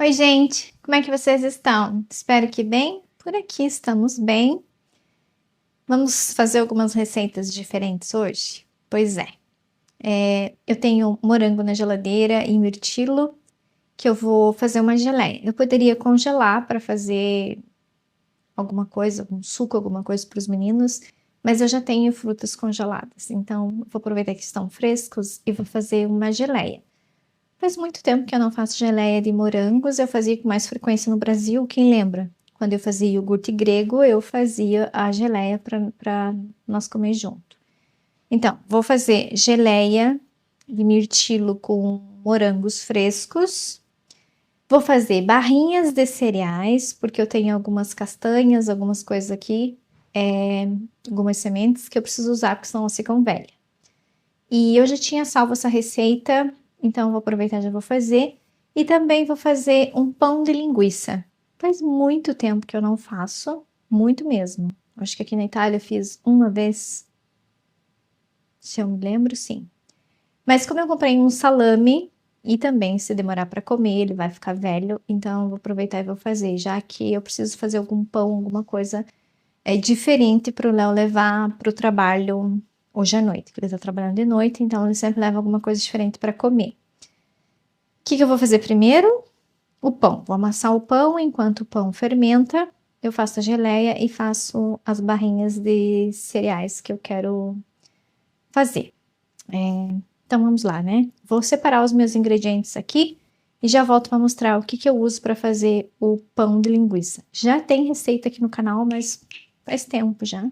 Oi, gente! Como é que vocês estão? Espero que bem. Por aqui estamos bem. Vamos fazer algumas receitas diferentes hoje? Pois é. Eu tenho morango na geladeira e mirtilo, que eu vou fazer uma geleia. Eu poderia congelar para fazer alguma coisa, um suco, alguma coisa para os meninos, mas eu já tenho frutas congeladas, então vou aproveitar que estão frescos e vou fazer uma geleia. Faz muito tempo que eu não faço geleia de morangos, eu fazia com mais frequência no Brasil, quem lembra? Quando eu fazia iogurte grego, eu fazia a geleia para nós comer junto. Então, vou fazer geleia de mirtilo com morangos frescos. Vou fazer barrinhas de cereais, porque eu tenho algumas castanhas, algumas coisas aqui, algumas sementes que eu preciso usar, porque senão elas ficam velhas. E eu já tinha salvo essa receita, então eu vou aproveitar e já vou fazer. E também vou fazer um pão de linguiça. Faz muito tempo que eu não faço, muito mesmo. Acho que aqui na Itália eu fiz uma vez, se eu me lembro, sim. Mas como eu comprei um salame, e também se demorar para comer, ele vai ficar velho, então eu vou aproveitar e vou fazer, já que eu preciso fazer algum pão, alguma coisa diferente para o Léo levar para o trabalho hoje à noite, que ele está trabalhando de noite, então ele sempre leva alguma coisa diferente para comer. O que eu vou fazer primeiro? O pão. Vou amassar o pão, enquanto o pão fermenta, eu faço a geleia e faço as barrinhas de cereais que eu quero fazer. Então vamos lá, né? Vou separar os meus ingredientes aqui e já volto para mostrar o que eu uso para fazer o pão de linguiça. Já tem receita aqui no canal, mas faz tempo já.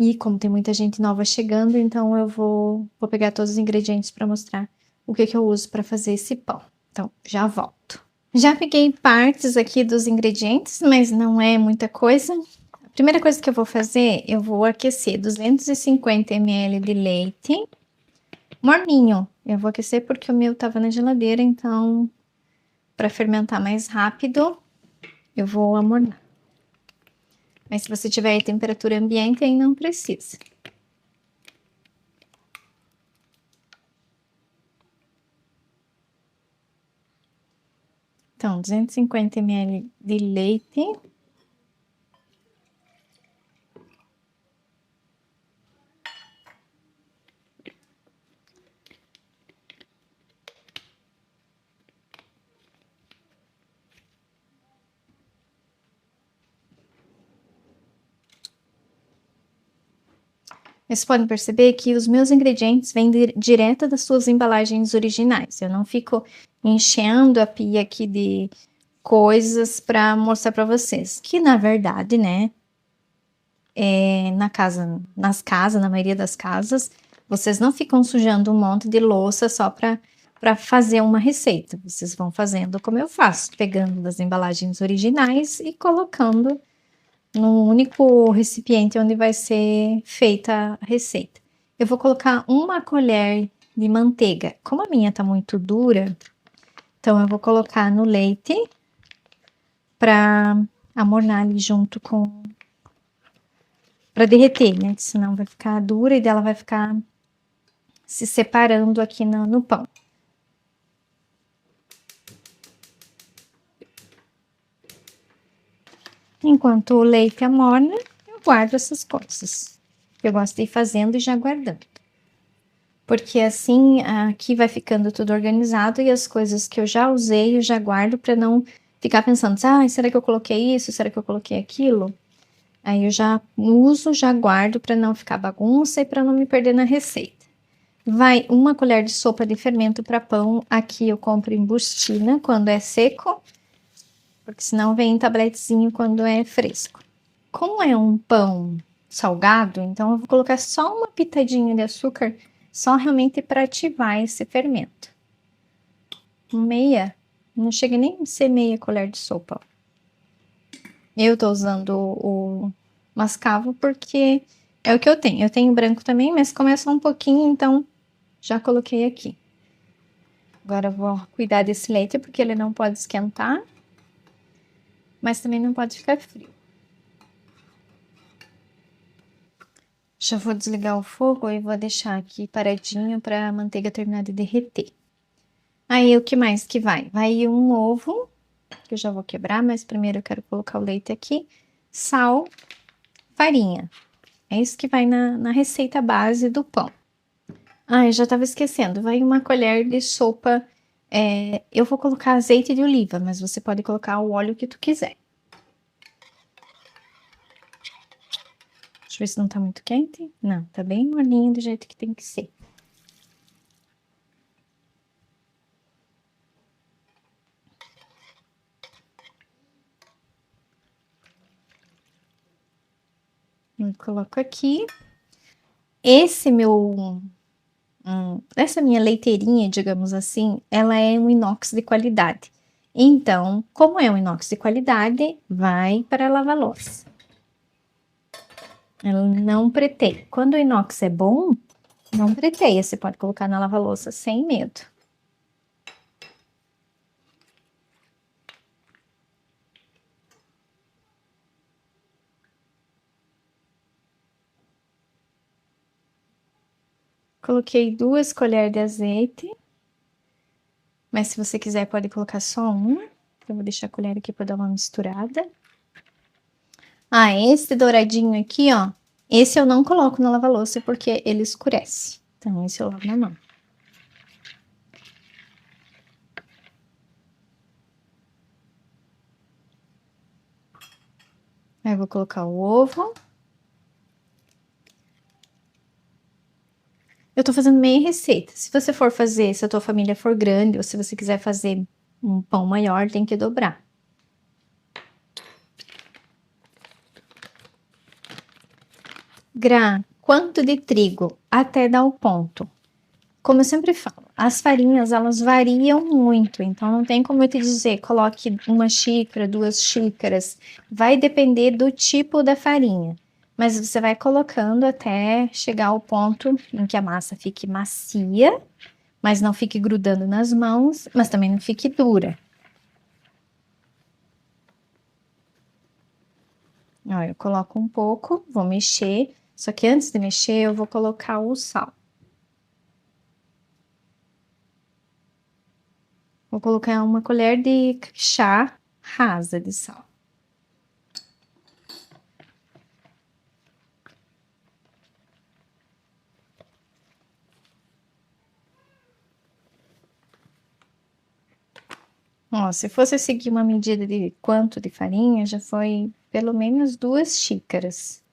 E como tem muita gente nova chegando, então eu vou pegar todos os ingredientes para mostrar o que eu uso para fazer esse pão. Então, já volto. Já peguei partes aqui dos ingredientes, mas não é muita coisa. A primeira coisa que eu vou fazer, eu vou aquecer 250 ml de leite morninho. Eu vou aquecer porque o meu tava na geladeira, então para fermentar mais rápido, eu vou amornar. Mas se você tiver em temperatura ambiente, aí não precisa. Então, 250 ml de leite. Vocês podem perceber que os meus ingredientes vêm direto das suas embalagens originais. Eu não fico enchendo a pia aqui de coisas para mostrar para vocês. Que na verdade, né, nas casas, na maioria das casas, vocês não ficam sujando um monte de louça só para fazer uma receita. Vocês vão fazendo como eu faço, pegando das embalagens originais e colocando no único recipiente onde vai ser feita a receita. Eu vou colocar uma colher de manteiga. Como a minha tá muito dura, então eu vou colocar no leite para amornar ali junto com para derreter, né? Senão vai ficar dura e dela vai ficar se separando aqui no pão. Enquanto o leite amorna, eu guardo essas coisas. Eu gosto de ir fazendo e já guardando. Porque assim, aqui vai ficando tudo organizado e as coisas que eu já usei, eu já guardo para não ficar pensando, será que eu coloquei isso? Será que eu coloquei aquilo? Aí eu já uso, já guardo para não ficar bagunça e para não me perder na receita. Vai uma colher de sopa de fermento para pão. Aqui eu compro em bustina quando é seco, porque senão vem em tabletezinho quando é fresco. Como é um pão salgado, então eu vou colocar só uma pitadinha de açúcar, só realmente para ativar esse fermento. Não chega nem a ser meia colher de sopa. Eu tô usando o mascavo porque é o que eu tenho. Eu tenho branco também, mas como é só um pouquinho, então já coloquei aqui. Agora eu vou cuidar desse leite porque ele não pode esquentar, mas também não pode ficar frio. Já vou desligar o fogo e vou deixar aqui paradinho para a manteiga terminar de derreter. Aí o que mais que vai? Vai um ovo. que eu já vou quebrar, mas primeiro eu quero colocar o leite aqui, sal, farinha. É isso que vai na receita base do pão. Ah, eu já estava esquecendo, vai uma colher de sopa, eu vou colocar azeite de oliva, mas você pode colocar o óleo que tu quiser. Deixa eu ver se não tá muito quente. Não, tá bem molinho do jeito que tem que ser. Eu coloco aqui. Essa minha leiteirinha, digamos assim, ela é um inox de qualidade. Então, como é um inox de qualidade, vai para lava-louça. Ela não preteia. Quando o inox é bom, não preteia. Você pode colocar na lava-louça sem medo. Coloquei 2 colheres de azeite. Mas se você quiser, pode colocar só uma. Eu vou deixar a colher aqui para dar uma misturada. Ah, esse douradinho aqui, ó. Esse eu não coloco na lava-louça porque ele escurece. Então, esse eu lavo na mão. Aí eu vou colocar o ovo. Eu tô fazendo meia receita. Se você for fazer, se a tua família for grande, ou se você quiser fazer um pão maior, tem que dobrar. Gra, quanto de trigo até dar o ponto? Como eu sempre falo, as farinhas elas variam muito, então não tem como eu te dizer, coloque 1 xícara, 2 xícaras, vai depender do tipo da farinha. Mas você vai colocando até chegar ao ponto em que a massa fique macia, mas não fique grudando nas mãos, mas também não fique dura. Ó, eu coloco um pouco, vou mexer, só que antes de mexer eu vou colocar o sal. Vou colocar 1 colher de chá rasa de sal. Ó, se fosse seguir uma medida de quanto de farinha, já foi pelo menos 2 xícaras.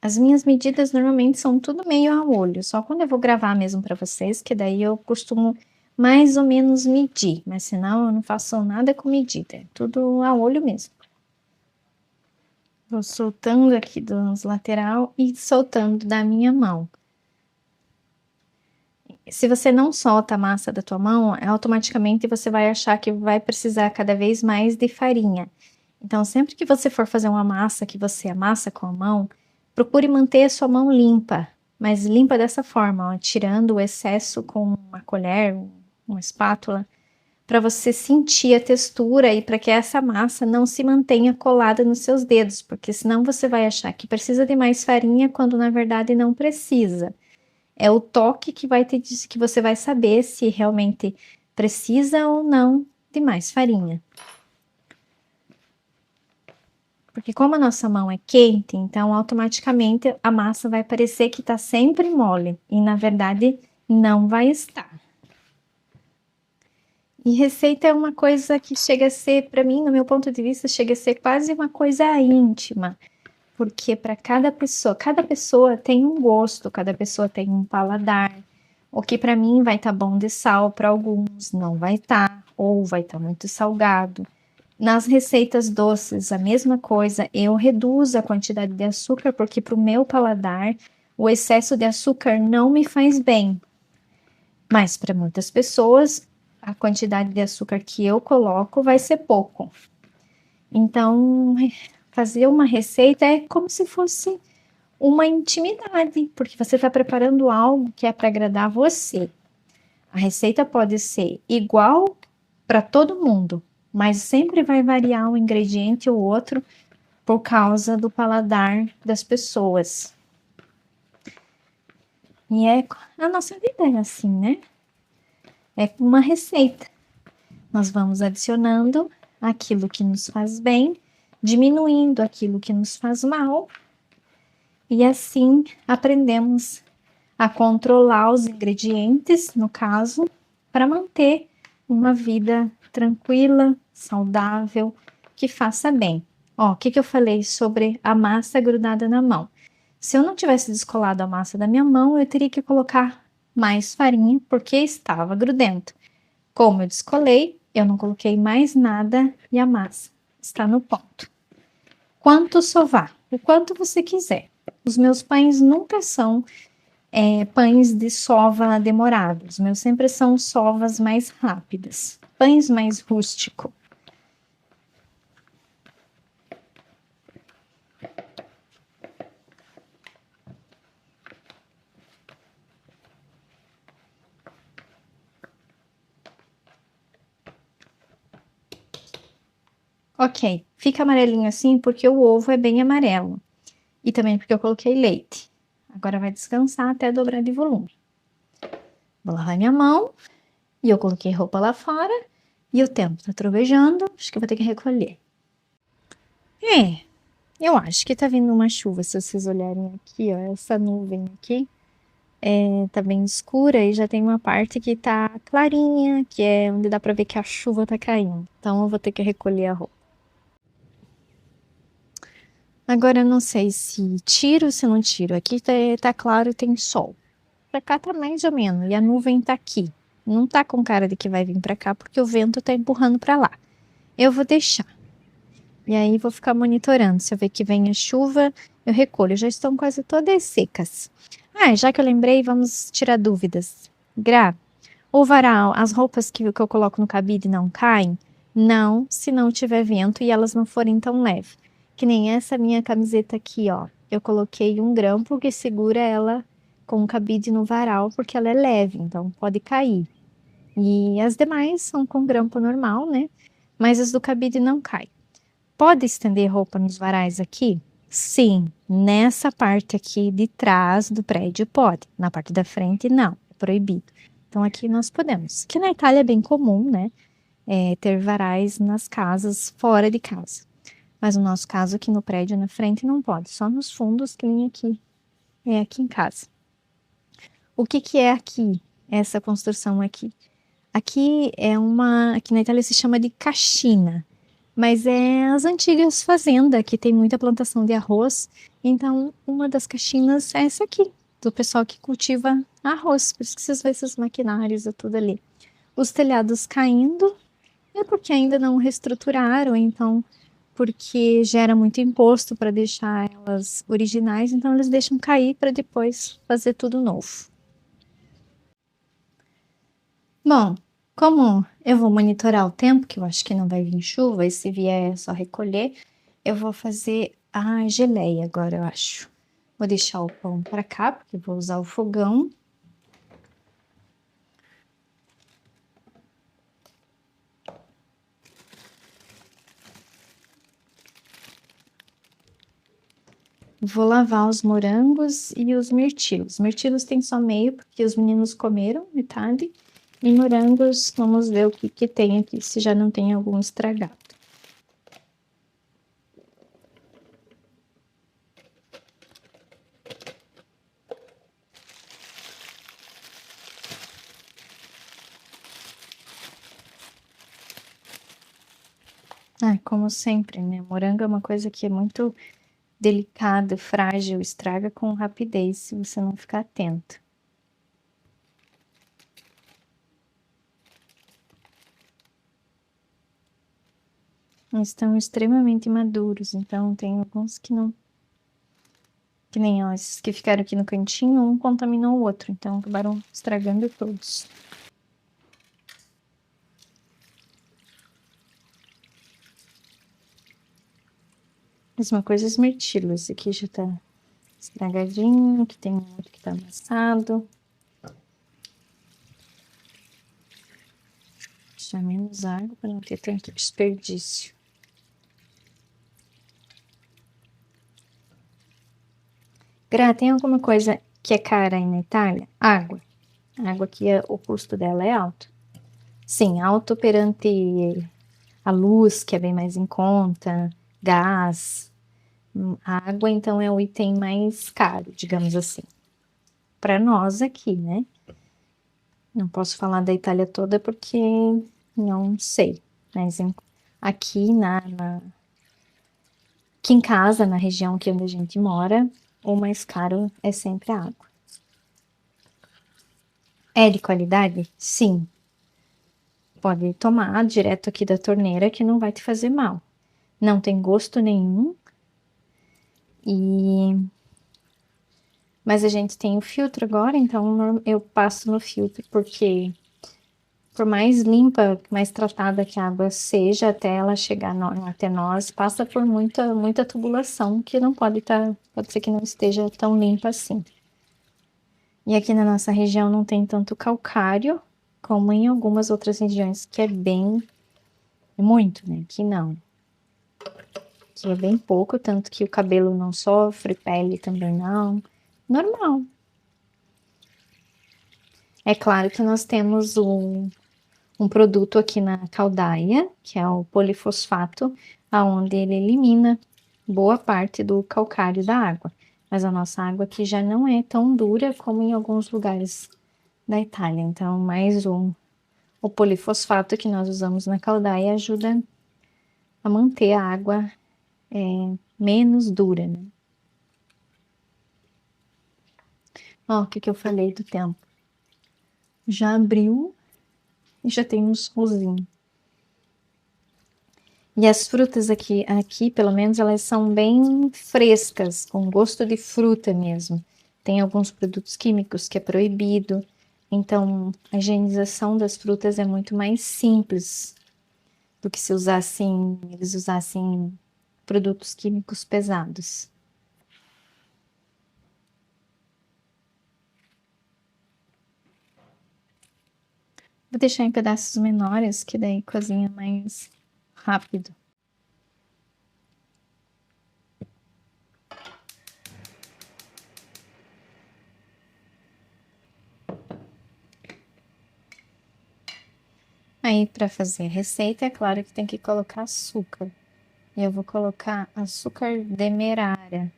As minhas medidas normalmente são tudo meio a olho, só quando eu vou gravar mesmo para vocês, que daí eu costumo mais ou menos medir, mas senão eu não faço nada com medida, é tudo a olho mesmo. Vou soltando aqui dos lateral e soltando da minha mão. Se você não solta a massa da tua mão, automaticamente você vai achar que vai precisar cada vez mais de farinha. Então, sempre que você for fazer uma massa que você amassa com a mão, procure manter a sua mão limpa, mas limpa dessa forma, ó, tirando o excesso com uma colher, uma espátula, para você sentir a textura e para que essa massa não se mantenha colada nos seus dedos, porque senão você vai achar que precisa de mais farinha quando na verdade não precisa. É o toque que vai te dizer que você vai saber se realmente precisa ou não de mais farinha. Porque como a nossa mão é quente, então automaticamente a massa vai parecer que está sempre mole e na verdade não vai estar. E receita é uma coisa que chega a ser, para mim, no meu ponto de vista, chega a ser quase uma coisa íntima, porque para cada pessoa tem um gosto, cada pessoa tem um paladar. O que para mim vai estar bom de sal, para alguns não vai estar, ou vai estar muito salgado. Nas receitas doces, a mesma coisa, eu reduzo a quantidade de açúcar, porque para o meu paladar, o excesso de açúcar não me faz bem. Mas para muitas pessoas, a quantidade de açúcar que eu coloco vai ser pouco. Então, fazer uma receita é como se fosse uma intimidade, porque você está preparando algo que é para agradar você. A receita pode ser igual para todo mundo, mas sempre vai variar um ingrediente ou outro por causa do paladar das pessoas. E a nossa vida é assim, né? É uma receita. Nós vamos adicionando aquilo que nos faz bem, diminuindo aquilo que nos faz mal, e assim aprendemos a controlar os ingredientes, no caso, para manter uma vida tranquila, saudável, que faça bem. Ó, o que eu falei sobre a massa grudada na mão? Se eu não tivesse descolado a massa da minha mão, eu teria que colocar mais farinha, porque estava grudento. Como eu descolei, eu não coloquei mais nada e a massa está no ponto. Quanto sovar? O quanto você quiser. Os meus pães nunca são pães de sova demorados. Os meus sempre são sovas mais rápidas. Pães mais rústico. Ok, fica amarelinho assim porque o ovo é bem amarelo. E também porque eu coloquei leite. Agora vai descansar até dobrar de volume. Vou lavar minha mão. E eu coloquei roupa lá fora. E o tempo tá trovejando. Acho que eu vou ter que recolher. Eu acho que tá vindo uma chuva. Se vocês olharem aqui, ó, essa nuvem aqui. Tá bem escura e já tem uma parte que tá clarinha, que é onde dá pra ver que a chuva tá caindo. Então eu vou ter que recolher a roupa. Agora eu não sei se tiro ou se não tiro. Aqui tá claro e tem sol. Pra cá tá mais ou menos. E a nuvem tá aqui. Não tá com cara de que vai vir pra cá porque o vento tá empurrando pra lá. Eu vou deixar. E aí vou ficar monitorando. Se eu ver que vem a chuva, eu recolho. Já estão quase todas secas. Já que eu lembrei, vamos tirar dúvidas. Gra, o varal, as roupas que eu coloco no cabide não caem? Não, se não tiver vento e elas não forem tão leves. Que nem essa minha camiseta aqui, ó. Eu coloquei um grampo que segura ela com o cabide no varal, porque ela é leve, então pode cair. E as demais são com grampo normal, né? Mas as do cabide não caem. Pode estender roupa nos varais aqui? Sim, nessa parte aqui de trás do prédio pode. Na parte da frente, não, é proibido. Então aqui nós podemos. Que na Itália é bem comum, né? Ter varais nas casas, fora de casa. Mas no nosso caso, aqui no prédio, na frente, não pode. Só nos fundos, que nem aqui. É aqui em casa. O que que é aqui? Essa construção aqui. Aqui é aqui na Itália se chama de cascina. Mas é as antigas fazendas, que tem muita plantação de arroz. Então, uma das caixinhas é essa aqui, do pessoal que cultiva arroz. Por isso que vocês veem esses maquinários e tudo ali. Os telhados caindo, é porque ainda não reestruturaram, então, porque gera muito imposto para deixar elas originais, então eles deixam cair para depois fazer tudo novo. Bom, como eu vou monitorar o tempo, que eu acho que não vai vir chuva, e se vier é só recolher, eu vou fazer a geleia agora, eu acho. Vou deixar o pão para cá, porque eu vou usar o fogão. Vou lavar os morangos e os mirtilos. Mirtilos tem só meio, porque os meninos comeram metade. E morangos, vamos ver o que tem aqui, se já não tem algum estragado. Como sempre, né? Morango é uma coisa que é muito delicada, frágil, estraga com rapidez se você não ficar atento. Estão extremamente maduros, então tem alguns que não. Que nem ó, esses que ficaram aqui no cantinho, um contaminou o outro, então acabaram estragando todos. Mesma coisa os mirtilos, esse aqui já tá estragadinho, aqui tem um outro que tá amassado. Deixar menos água para não ter tanto desperdício. Gra, tem alguma coisa que é cara aí na Itália? Água. A água aqui, o custo dela é alto. Sim, alto perante a luz, que é bem mais em conta, gás. A água, então, é o item mais caro, digamos assim. Para nós aqui, né? Não posso falar da Itália toda porque não sei. Mas aqui, aqui em casa, na região que onde a gente mora, o mais caro é sempre a água. É de qualidade? Sim. Pode tomar direto aqui da torneira que não vai te fazer mal. Não tem gosto nenhum. Mas a gente tem o filtro agora, então eu passo no filtro, porque por mais limpa, mais tratada que a água seja, até ela chegar até nós, passa por muita tubulação que não pode ser que não esteja tão limpa assim. E aqui na nossa região não tem tanto calcário, como em algumas outras regiões, que é muito, né? Aqui não. Aqui é bem pouco, tanto que o cabelo não sofre, pele também não. Normal. É claro que nós temos um produto aqui na Caldaia, que é o polifosfato, aonde ele elimina boa parte do calcário da água. Mas a nossa água aqui já não é tão dura como em alguns lugares da Itália. Então, mais o polifosfato que nós usamos na Caldaia ajuda a manter a água menos dura, né? Ó, o que eu falei do tempo? Já abriu e já tem uns rosinhos. E as frutas aqui, pelo menos, elas são bem frescas, com gosto de fruta mesmo. Tem alguns produtos químicos que é proibido, então a higienização das frutas é muito mais simples do que se eles usassem produtos químicos pesados. Vou deixar em pedaços menores, que daí cozinha mais rápido. Aí, para fazer a receita, é claro que tem que colocar açúcar. E eu vou colocar açúcar demerara.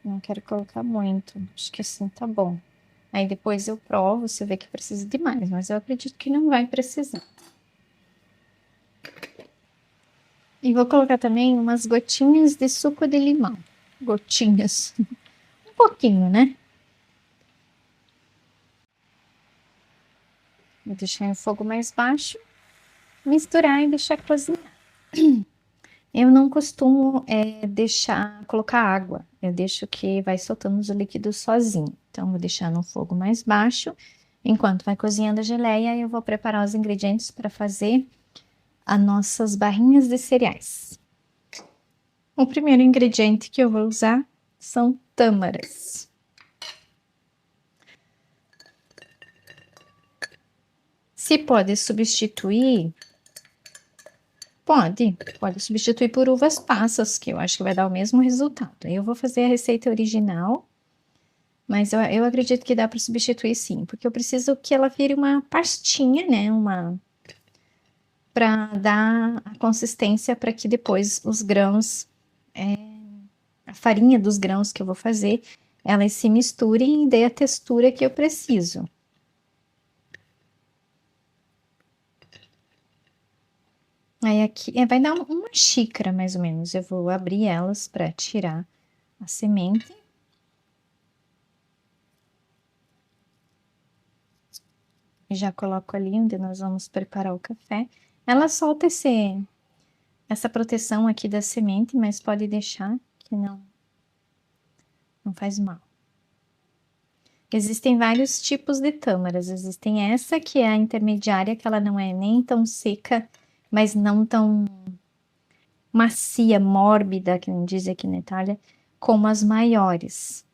Não quero colocar muito, acho que assim tá bom. Aí depois eu provo, se eu ver que precisa de mais, mas eu acredito que não vai precisar. E vou colocar também umas gotinhas de suco de limão. Gotinhas. Um pouquinho, né? Vou deixar em fogo mais baixo, misturar e deixar cozinhar. Eu não costumo colocar água. Eu deixo que vai soltando os líquidos sozinho. Então, vou deixar no fogo mais baixo. Enquanto vai cozinhando a geleia, eu vou preparar os ingredientes para fazer as nossas barrinhas de cereais. O primeiro ingrediente que eu vou usar são tâmaras. Se pode substituir, pode substituir por uvas passas, que eu acho que vai dar o mesmo resultado. Eu vou fazer a receita original, mas eu acredito que dá para substituir sim, porque eu preciso que ela vire uma pastinha, né? Para dar a consistência para que depois os grãos, a farinha dos grãos que eu vou fazer, elas se misturem e dê a textura que eu preciso. Aí aqui vai dar uma xícara mais ou menos. Eu vou abrir elas para tirar a semente. E já coloco ali onde nós vamos preparar o café. Ela solta essa proteção aqui da semente, mas pode deixar que não faz mal. Existem vários tipos de tâmaras. Existem essa que é a intermediária, que ela não é nem tão seca, mas não tão macia, mórbida, que nem diz aqui na Itália, como as maiores.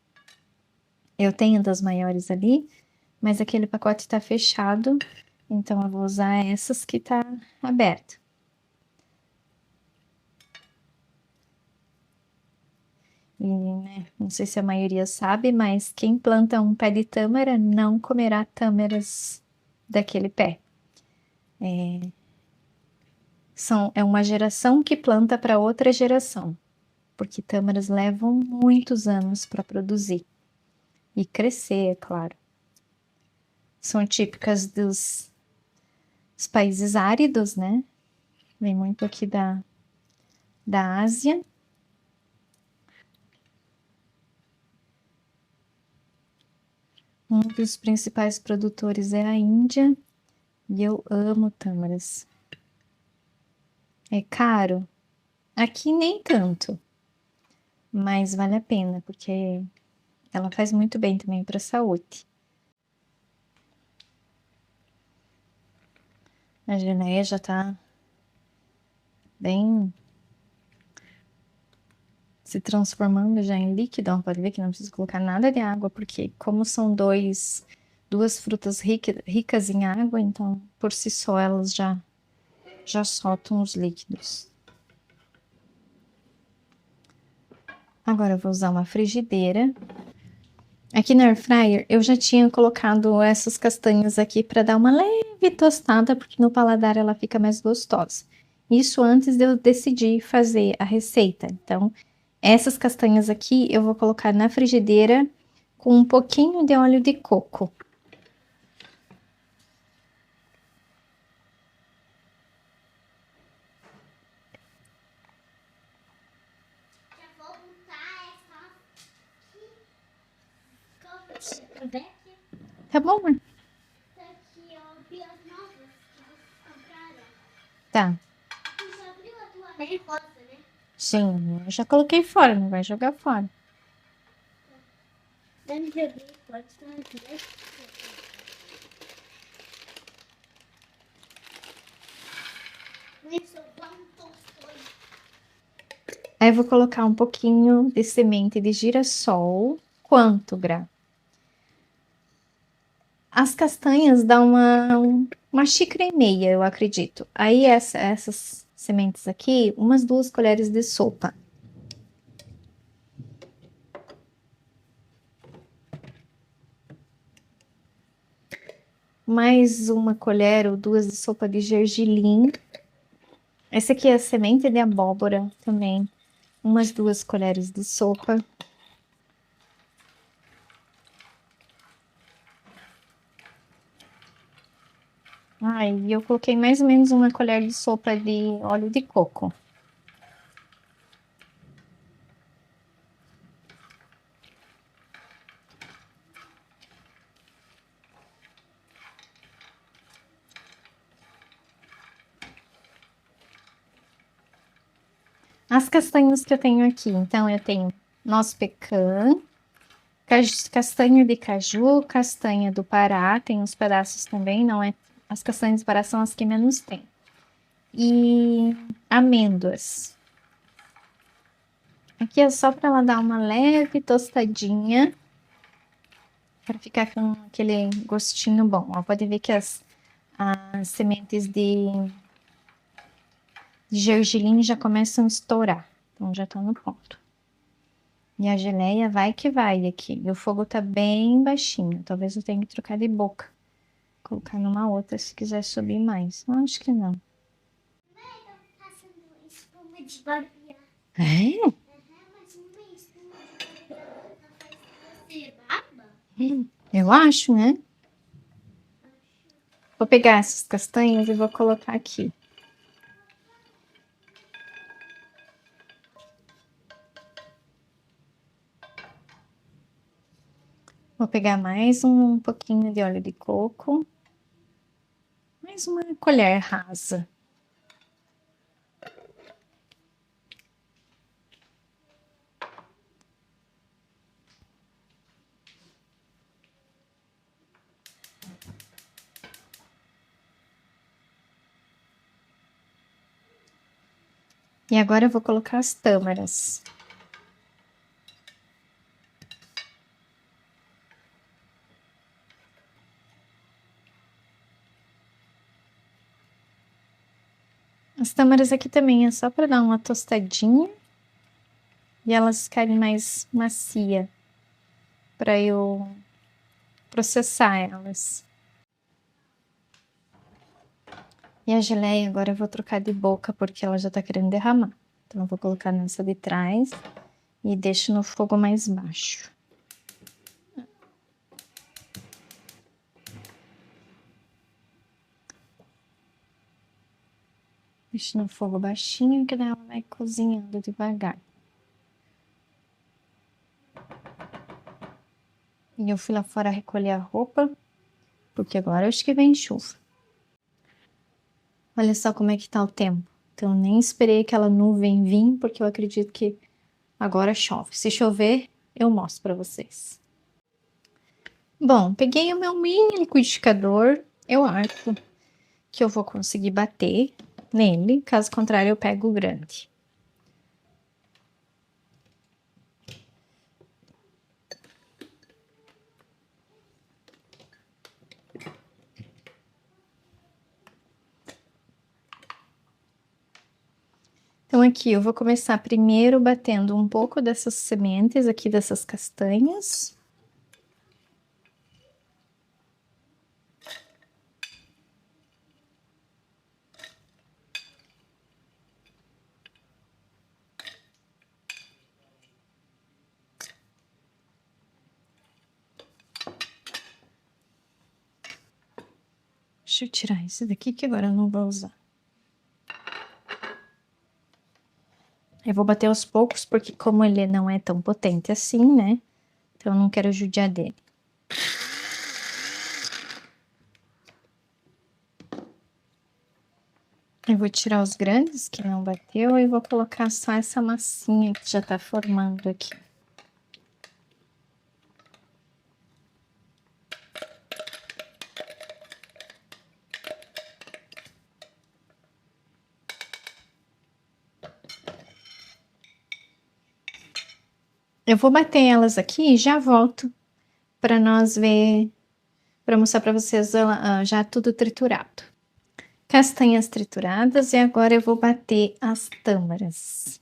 Eu tenho das maiores ali, mas aquele pacote está fechado, então eu vou usar essas que tá aberta. né, não sei se a maioria sabe, mas quem planta um pé de tâmara não comerá tâmaras daquele pé. É uma geração que planta para outra geração, porque tâmaras levam muitos anos para produzir e crescer, é claro. São típicas dos países áridos, né? Vem muito aqui da Ásia. Um dos principais produtores é a Índia e eu amo tâmaras. É caro? Aqui nem tanto, mas vale a pena porque ela faz muito bem também para a saúde. A genéia já tá bem se transformando já em líquido. Ó, pode ver que não precisa colocar nada de água, porque como são duas frutas ricas em água, então por si só elas já soltam os líquidos. Agora eu vou usar uma frigideira. Aqui na air fryer eu já tinha colocado essas castanhas aqui para dar uma leve tostada, porque no paladar ela fica mais gostosa. Isso antes de eu decidir fazer a receita. Então, essas castanhas aqui eu vou colocar na frigideira com um pouquinho de óleo de coco. Tá bom, amor? Tá. Sim, eu já coloquei fora, não vai jogar fora. Aí eu vou colocar um pouquinho de semente de girassol. Quanto, Gra? As castanhas dão uma xícara e meia, eu acredito. Aí essas sementes aqui, umas 2 colheres de sopa. Mais 1 colher ou 2 de sopa de gergelim. Esse aqui é a semente de abóbora também. Umas 2 colheres de sopa. E eu coloquei mais ou menos 1 colher de sopa de óleo de coco. As castanhas que eu tenho aqui, então eu tenho noz pecan, castanha de caju, castanha do Pará, tem uns pedaços também, não é? As castanhas do Pará são as que menos tem. E amêndoas. Aqui é só para ela dar uma leve tostadinha, para ficar com aquele gostinho bom. Ó, pode ver que as sementes de gergelim já começam a estourar, então já tá no ponto. E a geleia vai que vai aqui. E o fogo tá bem baixinho. Talvez eu tenha que trocar de boca. Colocar numa outra se quiser subir mais. Eu acho que não. É? Eu acho, né? Vou pegar essas castanhas e vou colocar aqui. Vou pegar mais um pouquinho de óleo de coco. Mais 1 colher rasa. E agora eu vou colocar as tâmaras. As tâmaras aqui também é só para dar uma tostadinha. e elas ficarem mais macia para eu processar elas. E a geleia agora eu vou trocar de boca porque ela já tá querendo derramar. Então eu vou colocar nessa de trás e deixo no fogo mais baixo. Deixo no fogo baixinho que daí ela vai cozinhando devagar. E eu fui lá fora recolher a roupa, porque agora eu acho que vem chuva. Olha só como é que tá o tempo. Então nem esperei aquela nuvem vir, porque eu acredito que agora chove. Se chover, eu mostro para vocês. Bom, peguei o meu mini liquidificador. Eu acho que eu vou conseguir bater nele, caso contrário eu pego o grande. Então aqui eu vou começar primeiro batendo um pouco dessas sementes aqui, dessas castanhas. Deixa eu tirar esse daqui que agora eu não vou usar. Eu vou bater aos poucos, porque como ele não é tão potente assim, né? Então eu não quero judiar dele. Eu vou tirar os grandes que não bateu e vou colocar só essa massinha que já tá formando aqui. Eu vou bater elas aqui e já volto para nós ver, para mostrar para vocês já tudo triturado. Castanhas trituradas e agora eu vou bater as tâmaras.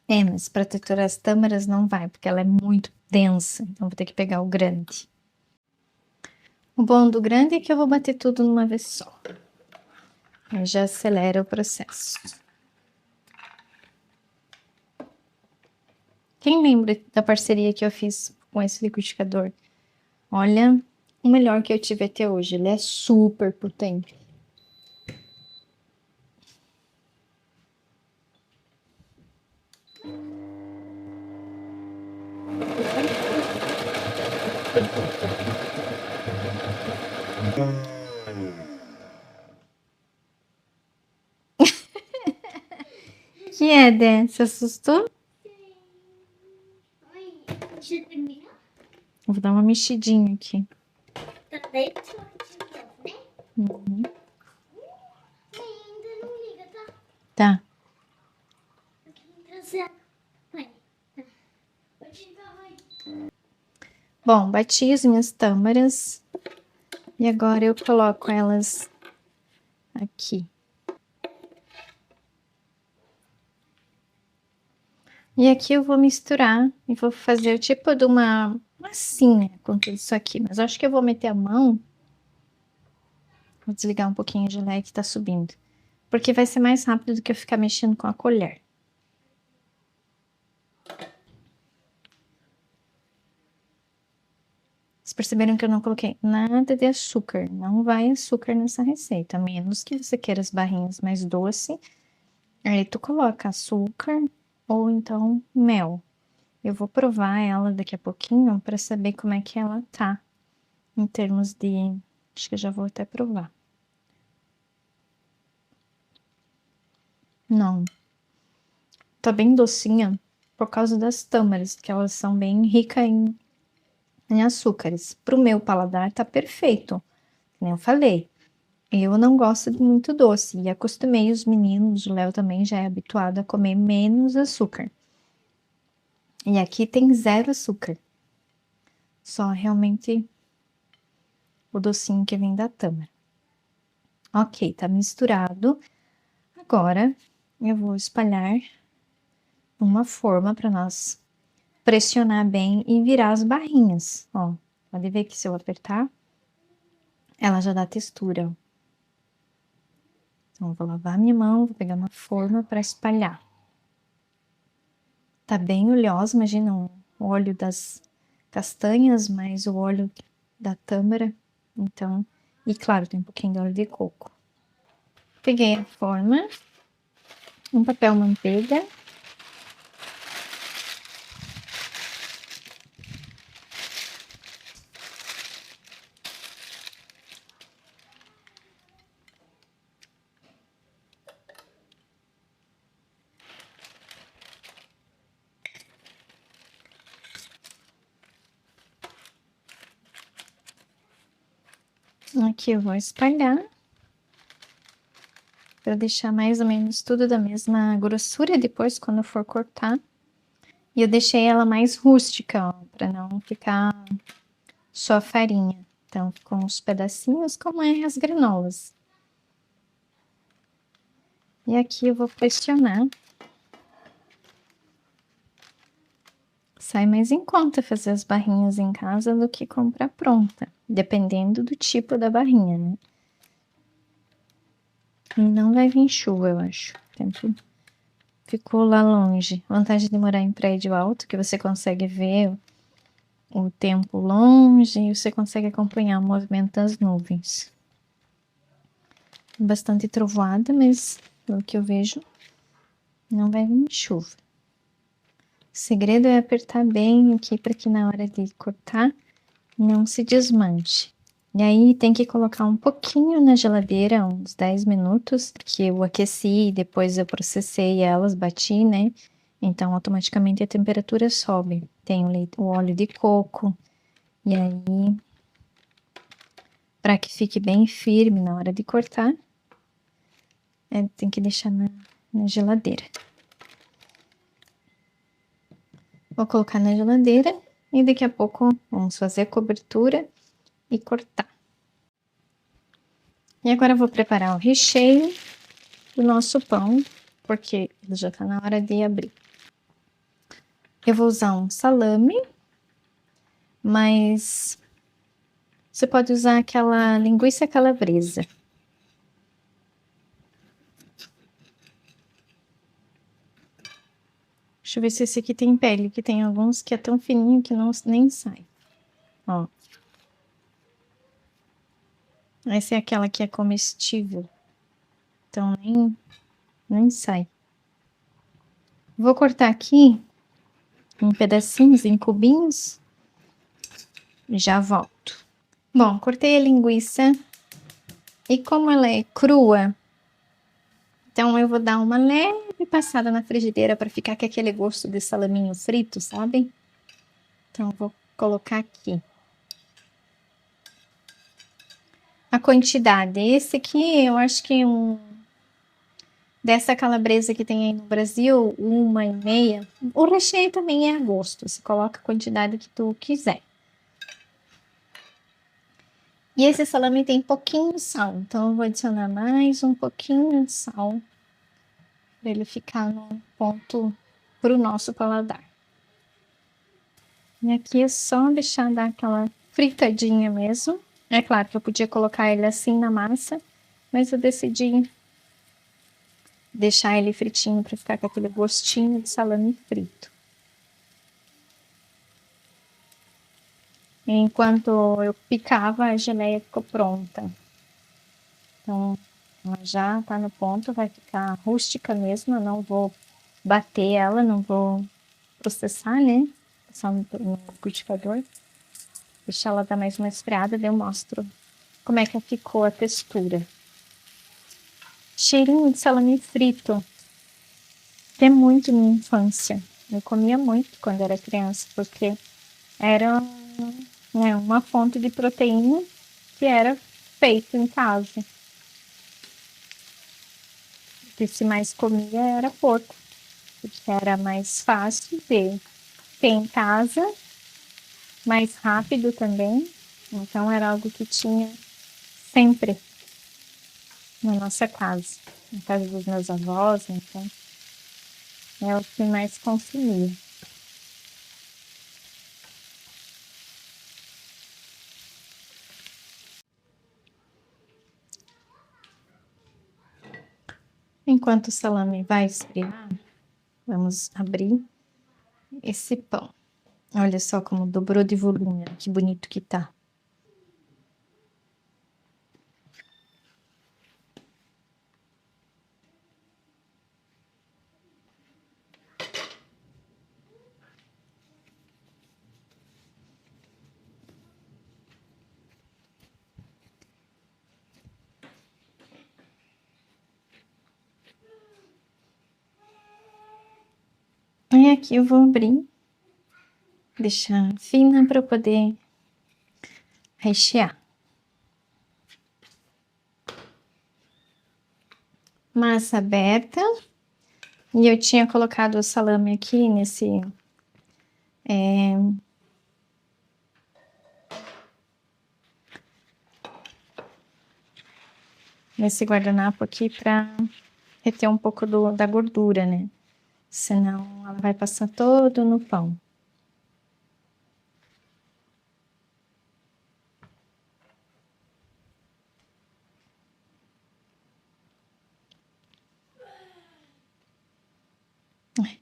Mas para triturar as tâmaras não vai, porque ela é muito densa, então vou ter que pegar o grande. O bom do grande é que eu vou bater tudo numa vez só. Aí já acelera o processo. Quem lembra da parceria que eu fiz com esse liquidificador? Olha, o melhor que eu tive até hoje. Ele é super potente. Que é, Dé? Você assustou? Vou dar uma mexidinha aqui. Uhum. Tá. Bom, bati as minhas tâmaras e agora eu coloco elas aqui. E aqui eu vou misturar e vou fazer o tipo de uma massinha com tudo isso aqui, mas eu acho que eu vou meter a mão. Vou desligar um pouquinho a geleia que tá subindo, porque vai ser mais rápido do que eu ficar mexendo com a colher. Vocês perceberam que eu não coloquei nada de açúcar, não vai açúcar nessa receita, a menos que você queira as barrinhas mais doces, aí tu coloca açúcar ou então mel. Eu vou provar ela daqui a pouquinho para saber como é que ela tá em termos de... Acho que eu já vou até provar. Não. Tá bem docinha por causa das tâmaras, que elas são bem ricas em açúcares. Pro meu paladar tá perfeito, como eu falei. Eu não gosto de muito doce e acostumei os meninos, o Léo também já é habituado a comer menos açúcar. E aqui tem zero açúcar. Só realmente o docinho que vem da tâmara. Ok, tá misturado. Agora eu vou espalhar uma forma para nós pressionar bem e virar as barrinhas, ó. Pode ver que se eu apertar, ela já dá textura, ó. Então, eu vou lavar minha mão, vou pegar uma forma para espalhar. Tá bem oleosa, imagina o óleo das castanhas, mais o óleo da tâmara. Então, e claro, tem um pouquinho de óleo de coco. Peguei a forma, um papel manteiga. Aqui eu vou espalhar para deixar mais ou menos tudo da mesma grossura depois quando for cortar. E eu deixei ela mais rústica, ó, para não ficar só farinha. Então, ficou uns pedacinhos como as granolas. E aqui eu vou pressionar. Sai mais em conta fazer as barrinhas em casa do que comprar pronta, dependendo do tipo da barrinha, né? E não vai vir chuva, eu acho. O tempo ficou lá longe. Vantagem de morar em prédio alto, que você consegue ver o tempo longe e você consegue acompanhar o movimento das nuvens. Bastante trovoada, mas pelo que eu vejo, não vai vir chuva. O segredo é apertar bem aqui para que na hora de cortar não se desmanche. E aí tem que colocar um pouquinho na geladeira, uns 10 minutos, porque eu aqueci e depois eu processei elas, bati, né? Então automaticamente a temperatura sobe. Tem o óleo de coco, e aí para que fique bem firme na hora de cortar, tem que deixar na geladeira. Vou colocar na geladeira e daqui a pouco vamos fazer a cobertura e cortar. E agora eu vou preparar o recheio do nosso pão, porque ele já tá na hora de abrir. Eu vou usar um salame, mas você pode usar aquela linguiça calabresa. Deixa eu ver se esse aqui tem pele, que tem alguns que é tão fininho que nem sai. Ó. Essa é aquela que é comestível. Então nem sai. Vou cortar aqui em pedacinhos, em cubinhos. E já volto. Bom, cortei a linguiça. E como ela é crua, então eu vou dar uma leve passada na frigideira para ficar com aquele gosto de salaminho frito, sabe? Então eu vou colocar aqui. A quantidade, esse aqui eu acho que dessa calabresa que tem aí no Brasil, 1,5. O recheio também é a gosto, você coloca a quantidade que tu quiser. E esse salame tem pouquinho de sal, então eu vou adicionar mais um pouquinho de sal para ele ficar no ponto para o nosso paladar. E aqui é só deixar dar aquela fritadinha mesmo. É claro que eu podia colocar ele assim na massa, mas eu decidi deixar ele fritinho para ficar com aquele gostinho de salame frito. Enquanto eu picava, a geleia ficou pronta. Então, ela já tá no ponto, vai ficar rústica mesmo, eu não vou bater ela, não vou processar, né? Só no liquidificador. Deixar ela dar mais uma esfriada, daí eu mostro como é que ficou a textura. Cheirinho de salame frito. Tem muito minha infância. Eu comia muito quando era criança, porque era uma fonte de proteína que era feito em casa. O que se mais comia era porco, porque era mais fácil de ter em casa, mais rápido também. Então era algo que tinha sempre na nossa casa. na casa dos meus avós, então é o que mais consumia. Enquanto o salame vai esfriar, vamos abrir esse pão. Olha só como dobrou de volume, que bonito que tá. E aqui eu vou abrir, deixar fina para poder rechear. Massa aberta. E eu tinha colocado o salame aqui nesse guardanapo aqui para reter um pouco da gordura, né? Senão ela vai passar todo no pão.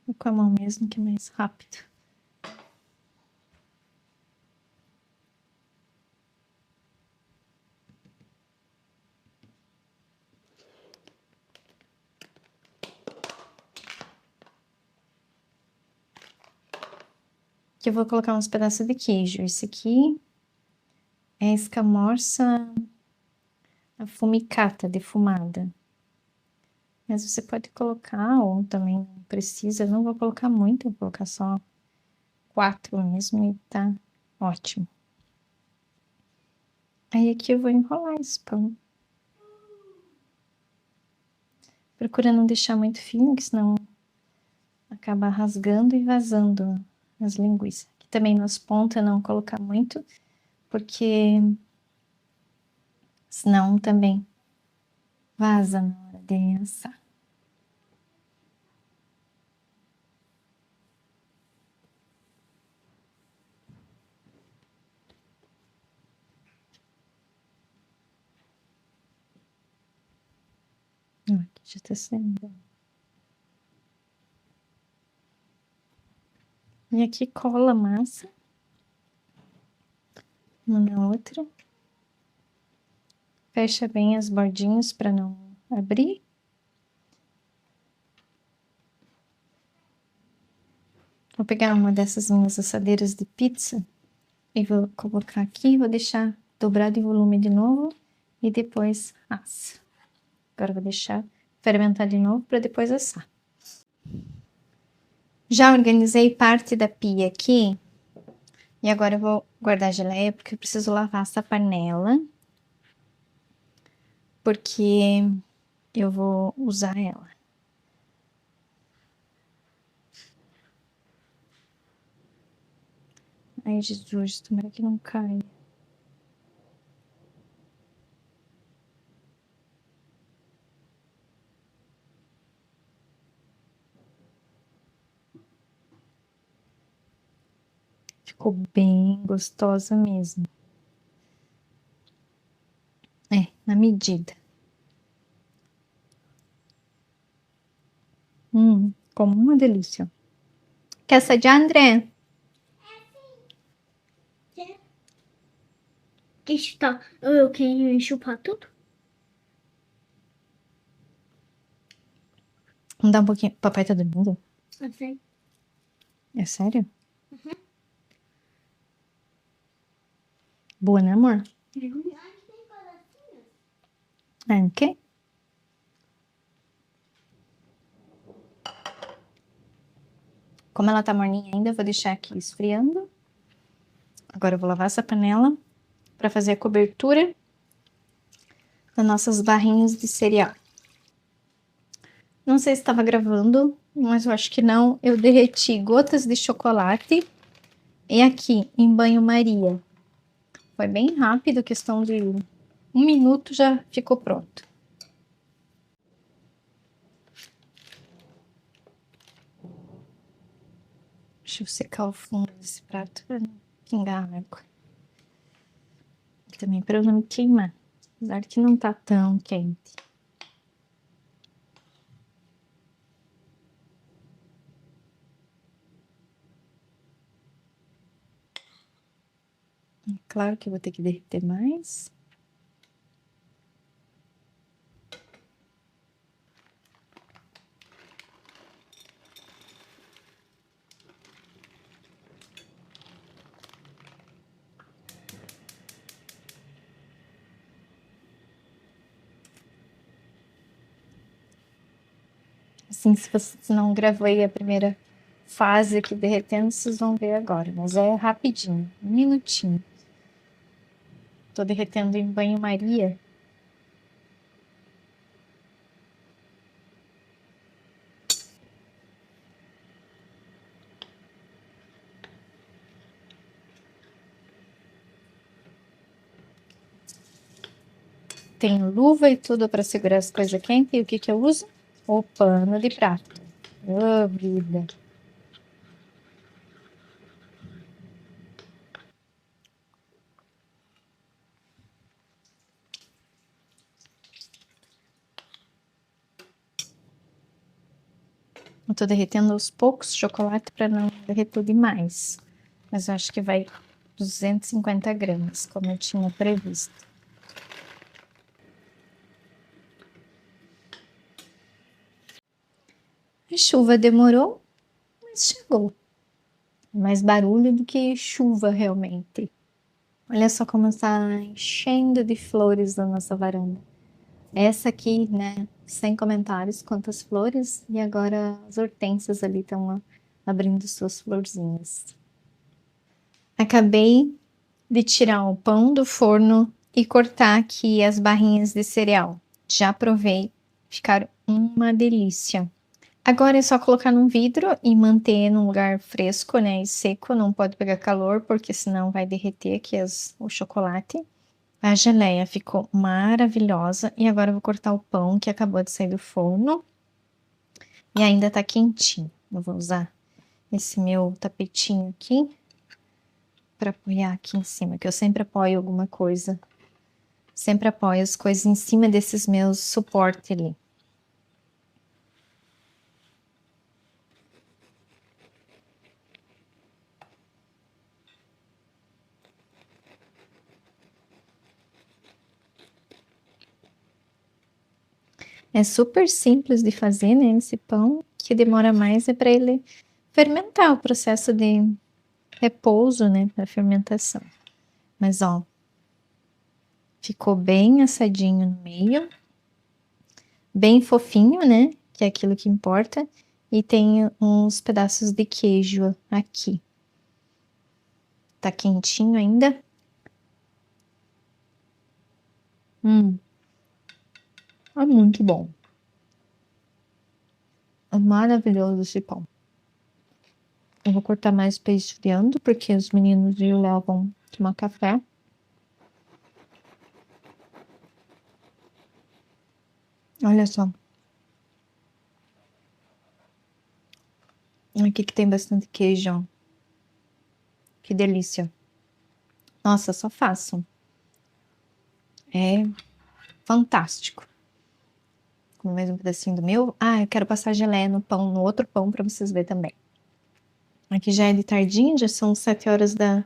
Vou com a mão mesmo, que é mais rápido. Aqui eu vou colocar uns pedaços de queijo. Esse aqui é escamorça afumicata, defumada. Mas você pode colocar, ou também não precisa. Não vou colocar muito, vou colocar só 4 mesmo e tá ótimo. Aí aqui eu vou enrolar esse pão. Procura não deixar muito fino, que senão acaba rasgando e vazando as linguiças. Aqui também nas pontas não colocar muito, porque senão também vaza na hora de assar. Aqui já tá saindo. E aqui cola a massa, uma na outra. Fecha bem as bordinhas para não abrir. Vou pegar uma dessas minhas assadeiras de pizza e vou colocar aqui, vou deixar dobrado em volume de novo e depois assa. Agora vou deixar fermentar de novo para depois assar. Já organizei parte da pia aqui e agora eu vou guardar a geleia porque eu preciso lavar essa panela, porque eu vou usar ela. Ai, Jesus, tomara que não caia. Ficou bem gostosa mesmo. É, na medida. Como uma delícia. Quer essa de André? Está. Eu queria chupar tudo. Vamos dar um pouquinho. Papai tá dormindo? Assim. É sério? Boa, né, amor? É o quê? Como ela tá morninha ainda, eu vou deixar aqui esfriando. Agora eu vou lavar essa panela para fazer a cobertura das nossas barrinhas de cereal. Não sei se estava gravando, mas eu acho que não. Eu derreti gotas de chocolate e aqui em banho-maria. Foi bem rápido, questão de 1 minuto já ficou pronto. Deixa eu secar o fundo desse prato para não pingar água. E também para eu não me queimar. Apesar que não tá tão quente. Claro que eu vou ter que derreter mais. Assim, se você não gravou aí a primeira fase aqui derretendo, vocês vão ver agora. Mas é rapidinho, um minutinho. Tô derretendo em banho-maria. Tenho luva e tudo para segurar as coisas quentes. E o que que eu uso? O pano de prato. Ô, vida! Eu tô derretendo aos poucos chocolate para não derreter demais. Mas eu acho que vai 250 gramas, como eu tinha previsto. A chuva demorou, mas chegou. Mais barulho do que chuva realmente. Olha só como está enchendo de flores da nossa varanda. Essa aqui, né, sem comentários, quantas flores. E agora as hortênsias ali estão abrindo suas florzinhas. Acabei de tirar o pão do forno e cortar aqui as barrinhas de cereal. Já provei, ficaram uma delícia. Agora é só colocar num vidro e manter num lugar fresco, né, e seco, não pode pegar calor, porque senão vai derreter aqui o chocolate. A geleia ficou maravilhosa e agora eu vou cortar o pão que acabou de sair do forno e ainda tá quentinho. Eu vou usar esse meu tapetinho aqui para apoiar aqui em cima, que eu sempre apoio alguma coisa. Sempre apoio as coisas em cima desses meus suportes ali. É super simples de fazer, né? Esse pão, que demora mais é para ele fermentar, o processo de repouso, né? Para fermentação. Mas ó, ficou bem assadinho no meio, bem fofinho, né? Que é aquilo que importa. E tem uns pedaços de queijo aqui. Tá quentinho ainda. É muito bom. É maravilhoso esse pão. Eu vou cortar mais para esfriando, porque os meninos e o Léo vão tomar café. Olha só. Aqui que tem bastante queijo, ó. Que delícia. Nossa, só faço. É fantástico. Com mais um pedacinho do meu. Ah, eu quero passar geleia no pão, no outro pão, para vocês verem também. Aqui já é de tardinha, já são 7 horas da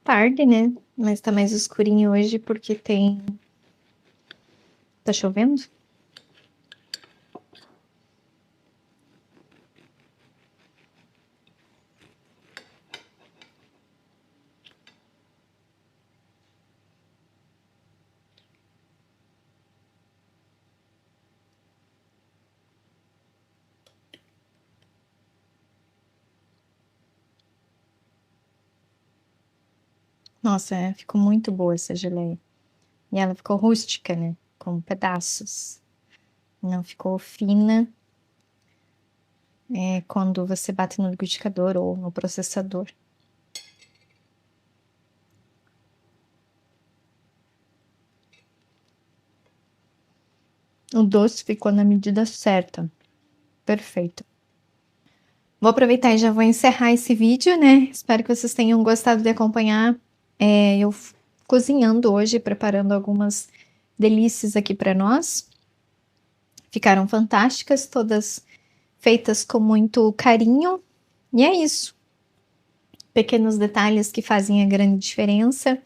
tarde, né? Mas tá mais escurinho hoje porque tá chovendo. Nossa, ficou muito boa essa geleia. E ela ficou rústica, né? Com pedaços. Não ficou fina. Quando você bate no liquidificador ou no processador. O doce ficou na medida certa. Perfeito. Vou aproveitar e já vou encerrar esse vídeo, né? Espero que vocês tenham gostado de acompanhar eu cozinhando hoje, preparando algumas delícias aqui para nós. Ficaram fantásticas, todas feitas com muito carinho. E é isso. Pequenos detalhes que fazem a grande diferença.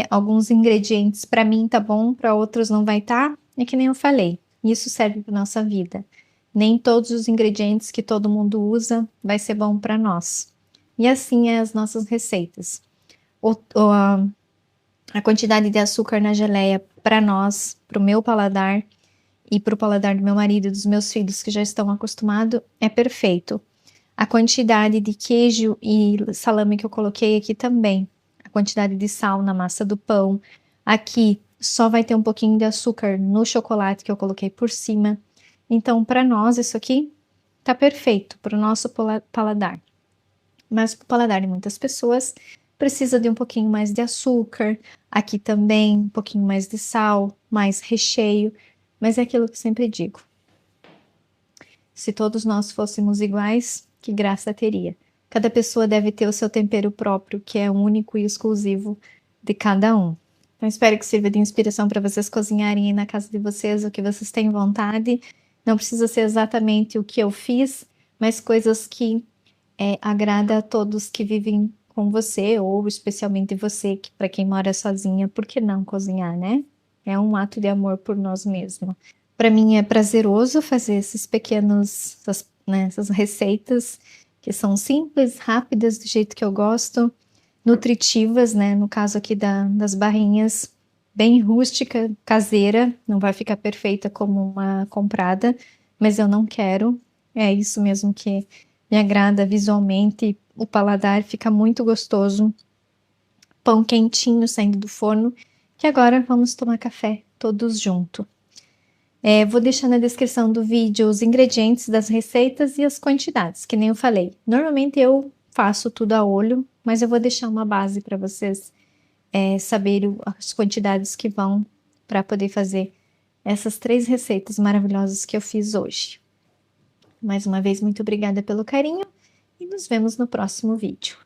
Alguns ingredientes para mim tá bom, para outros não vai estar. É que nem eu falei, isso serve para nossa vida. Nem todos os ingredientes que todo mundo usa vai ser bom para nós. E assim é as nossas receitas. A quantidade de açúcar na geleia para nós, para o meu paladar e para o paladar do meu marido e dos meus filhos que já estão acostumados, é perfeito. A quantidade de queijo e salame que eu coloquei aqui também. A quantidade de sal na massa do pão. Aqui só vai ter um pouquinho de açúcar no chocolate que eu coloquei por cima. Então, para nós, isso aqui tá perfeito para o nosso paladar. Mas para o paladar de muitas pessoas, precisa de um pouquinho mais de açúcar. Aqui também, um pouquinho mais de sal, mais recheio. Mas é aquilo que eu sempre digo. Se todos nós fôssemos iguais, que graça teria. Cada pessoa deve ter o seu tempero próprio, que é único e exclusivo de cada um. Então, espero que sirva de inspiração para vocês cozinharem aí na casa de vocês o que vocês têm vontade. Não precisa ser exatamente o que eu fiz, mas coisas que agrada a todos que vivem com você, ou especialmente você, que para quem mora sozinha, por que não cozinhar, né? É um ato de amor por nós mesmos. Para mim é prazeroso fazer esses pequenos, essas receitas que são simples, rápidas, do jeito que eu gosto, nutritivas, né? No caso aqui das barrinhas, bem rústica, caseira, não vai ficar perfeita como uma comprada, mas eu não quero. É isso mesmo que me agrada visualmente, o paladar fica muito gostoso. Pão quentinho saindo do forno, que agora vamos tomar café todos juntos. Vou deixar na descrição do vídeo os ingredientes das receitas e as quantidades, que nem eu falei. Normalmente eu faço tudo a olho, mas eu vou deixar uma base para vocês saberem as quantidades que vão para poder fazer essas 3 receitas maravilhosas que eu fiz hoje. Mais uma vez, muito obrigada pelo carinho e nos vemos no próximo vídeo.